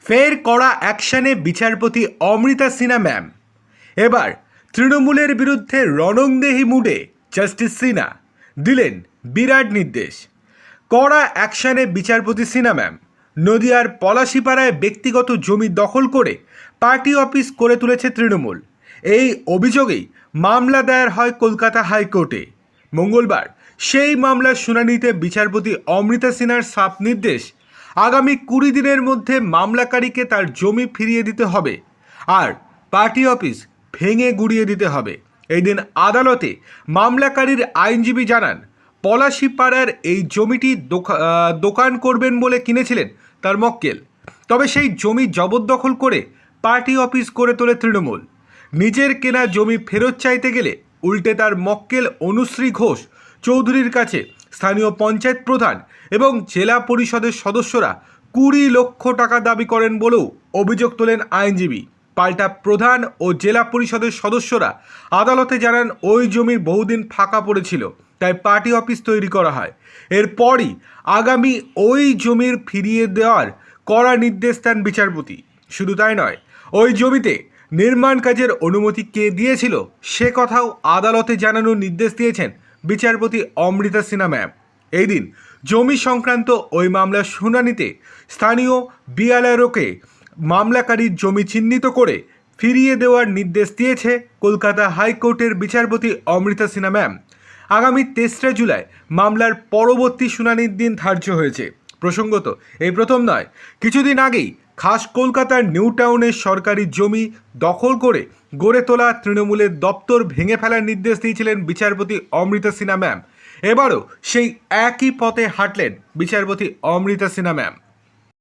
ফের কড়া অ্যাকশনে বিচারপতি অমৃতা সিনহা ম্যাম। এবার তৃণমূলের বিরুদ্ধে রণংদেহী মুডে জাস্টিস সিনহা দিলেন বিরাট নির্দেশ। কড়া অ্যাকশনে বিচারপতি সিনহা ম্যাম। নদিয়ার পলাশীপাড়ায় ব্যক্তিগত জমি দখল করে পার্টি অফিস করে তুলেছে তৃণমূল। এই অভিযোগেই মামলা দায়ের হয় কলকাতা হাইকোর্টে। মঙ্গলবার সেই মামলার শুনানিতে বিচারপতি অমৃতা সিনহার সাফ নির্দেশ, আগামী 20 দিনের মধ্যে মামলাকারীকে তার জমি ফিরিয়ে দিতে হবে আর পার্টি অফিস ভেঙে গুড়িয়ে দিতে হবে। এই দিন আদালতে মামলাকারীর আইনজীবী জানান, পলাশীপাড়ার এই জমিটি দোকান করবেন বলে কিনেছিলেন তার মক্কেল। তবে সেই জমি জবরদখল করে পার্টি অফিস করে তোলে তৃণমূল। নিজের কেনা জমি ফেরত চাইতে গেলে উল্টে তার মক্কেল অনুশ্রী ঘোষ চৌধুরীর কাছে স্থানীয় পঞ্চায়েত প্রধান এবং জেলা পরিষদের সদস্যরা 20 লক্ষ টাকা দাবি করেন বলেও অভিযোগ তোলেন আইনজীবী। পাল্টা প্রধান ও জেলা পরিষদের সদস্যরা আদালতে জানান, ওই জমি বহুদিন ফাঁকা পড়েছিল, তাই পার্টি অফিস তৈরি করা হয়। এরপরই আগামী ওই জমির ফিরিয়ে দেওয়ার কড়া নির্দেশ দেন বিচারপতি। শুধু তাই নয়, ওই জমিতে নির্মাণ কাজের অনুমতি কে দিয়েছিল সে কথাও আদালতে জানানোর নির্দেশ দিয়েছেন বিচারপতি অমৃতা সিনহা ম্যাম। এই দিন জমি সংক্রান্ত ওই মামলার শুনানিতে স্থানীয় বিএলআরওকে মামলাকারীর জমি চিহ্নিত করে ফিরিয়ে দেওয়ার নির্দেশ দিয়েছে কলকাতা হাইকোর্টের বিচারপতি অমৃতা সিনহা ম্যাম। আগামী 23 জুলাই মামলার পরবর্তী শুনানির দিন ধার্য হয়েছে। প্রসঙ্গত, এই প্রথম নয়, কিছুদিন আগেই খাস কলকাতার নিউ টাউনের সরকারি জমি দখল করে গড়ে তোলা তৃণমূলের দপ্তর ভেঙে ফেলার নির্দেশ দিয়েছিলেন বিচারপতি অমৃতা সিনহা ম্যাম। এবারও সেই একই পথে হাঁটলেন বিচারপতি অমৃতা সিনহা ম্যাম।